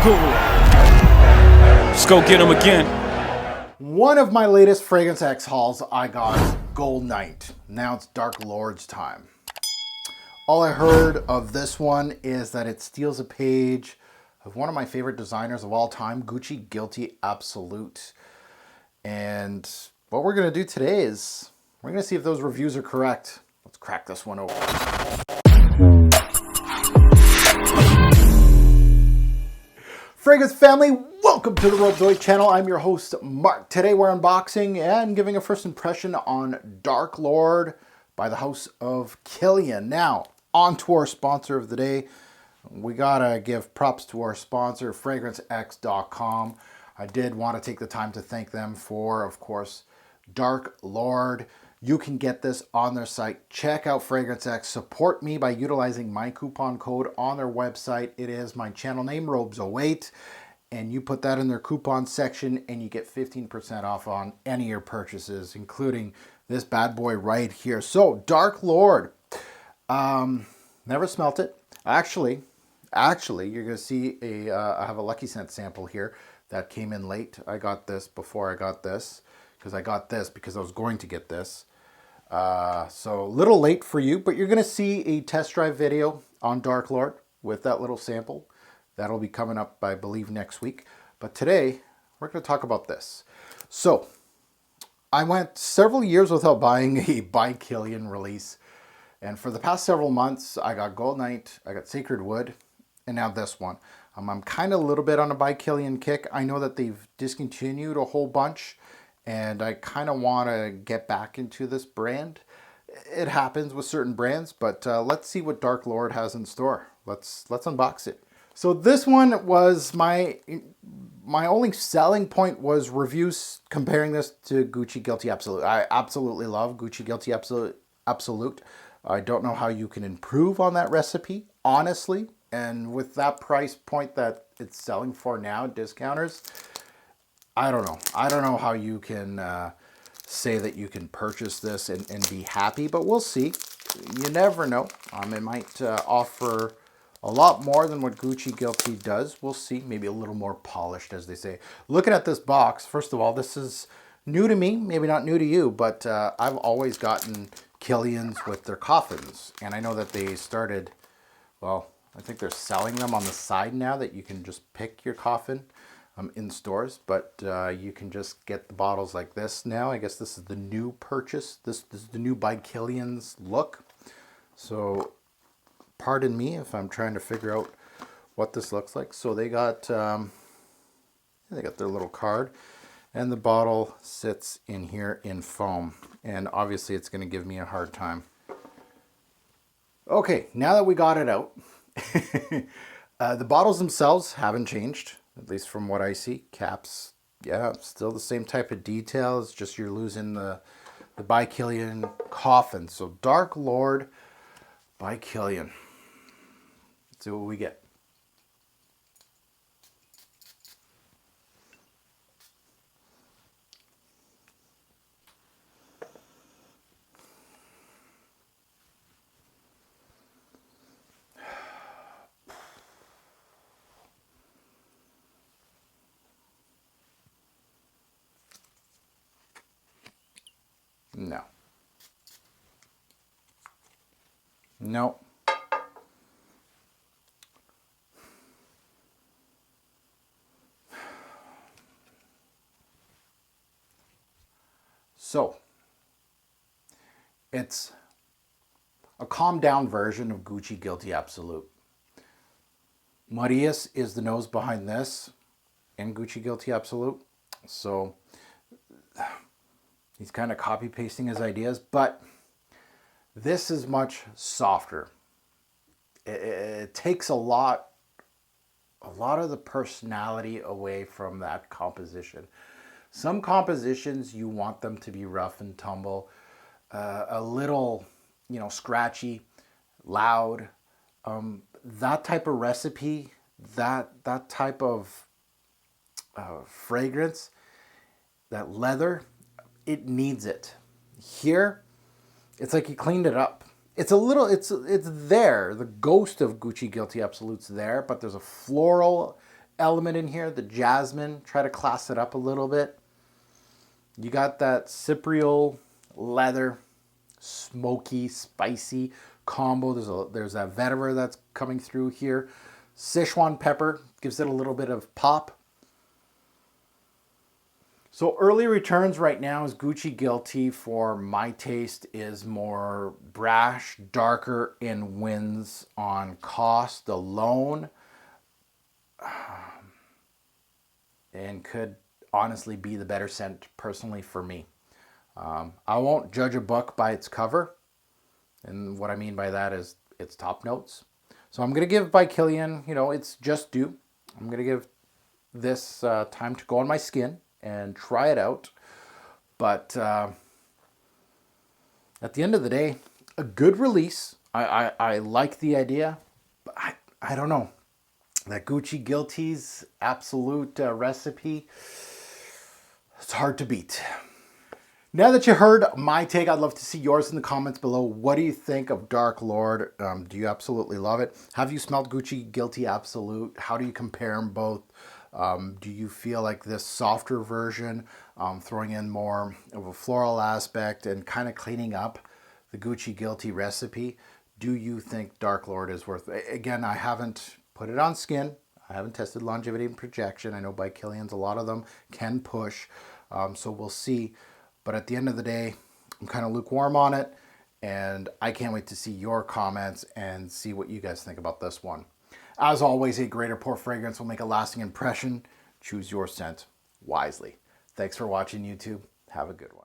Let's go get him again. One of my latest FragranceX hauls, I got Gold Knight. Now it's Dark Lord's time. All I heard of this one is that it steals a page of one of my favorite designers of all time, Gucci Guilty Absolute. And what we're going to do today is we're going to see if those reviews are correct. Let's crack this one open. Fragrance family, welcome to the Robezoid channel. I'm your host, Mark. Today we're unboxing and giving a first impression on Dark Lord by the house of Kilian. Now, on to our sponsor of the day. We gotta give props to our sponsor, FragranceX.com. I did want to take the time to thank them for, of course, Dark Lord. You can get this on their site. Check out FragranceX. Support me by utilizing my coupon code on their website. It is my channel name, Robezo8. And you put that in their coupon section and you get 15% off on any of your purchases, including this bad boy right here. So, Dark Lord. Never smelt it. Actually, you're going to see I have a Lucky Scent sample here that came in late. I got this before I got this because I got this because I was going to get this. So a little late for you, but you're going to see a test drive video on Dark Lord with that little sample. That'll be coming up, I believe, next week. But today, we're going to talk about this. So, I went several years without buying a by Kilian release. And for the past several months, I got Gold Knight, I got Sacred Wood, and now this one. I'm kind of a little bit on a by Kilian kick. I know that they've discontinued a whole bunch. And I kind of want to get back into this brand. It happens with certain brands, but let's see what Dark Lord has in store. Let's unbox it. So this one was my only selling point was reviews comparing this to Gucci Guilty Absolute. I absolutely love Gucci Guilty Absolute. I don't know how you can improve on that recipe, honestly. And with that price point that it's selling for now, discounters, I don't know. I don't know how you can say that you can purchase this and be happy, but we'll see. You never know. It might offer a lot more than what Gucci Guilty does. We'll see. Maybe a little more polished, as they say. Looking at this box, first of all, this is new to me. Maybe not new to you, but I've always gotten Kilians with their coffins. And I know that they started, well, I think they're selling them on the side now that you can just pick your coffin. In stores, but you can just get the bottles like this now. I guess this is the new purchase. This is the new by Kilian's look. So pardon me if I'm trying to figure out what this looks like. So they got their little card, and the bottle sits in here in foam. And obviously it's going to give me a hard time. Okay, now that we got it out, the bottles themselves haven't changed. At least from what I see. Caps, yeah, still the same type of details, just you're losing the by Kilian coffin. So Dark Lord by Kilian. Let's see what we get. No. No. So, it's a calmed down version of Gucci Guilty Absolute. Marius is the nose behind this in Gucci Guilty Absolute. So, he's kind of copy pasting his ideas, but this is much softer. It takes a lot of the personality away from that composition. Some compositions you want them to be rough and tumble, a little, scratchy, loud. That type of recipe, that type of fragrance, that leather, it needs it. Here, it's like you cleaned it up. It's a little, it's there. The ghost of Gucci Guilty Absolute's there, but there's a floral element in here, the jasmine. Try to class it up a little bit. You got that cypriol, leather, smoky, spicy combo. There's that vetiver that's coming through here. Sichuan pepper gives it a little bit of pop. So early returns right now is Gucci Guilty, for my taste, is more brash, darker, and wins on cost alone. And could honestly be the better scent personally for me. I won't judge a book by its cover. And what I mean by that is its top notes. So I'm going to give by Kilian, it's just due. I'm going to give this time to go on my skin and try it out. But at the end of the day, a good release. I like the idea, but I don't know. That Gucci Guilty's absolute recipe, it's hard to beat. Now that you heard my take, I'd love to see yours in the comments below. What do you think of Dark Lord? Do you absolutely love it? Have you smelled Gucci Guilty Absolute? How do you compare them both? Do you feel like this softer version, throwing in more of a floral aspect and kind of cleaning up the Gucci Guilty recipe? Do you think Dark Lord is worth it? Again, I haven't put it on skin. I haven't tested longevity and projection. I know by Kilian's, a lot of them can push. So we'll see. But at the end of the day, I'm kind of lukewarm on it. And I can't wait to see your comments and see what you guys think about this one. As always, a great or poor fragrance will make a lasting impression. Choose your scent wisely. Thanks for watching, YouTube. Have a good one.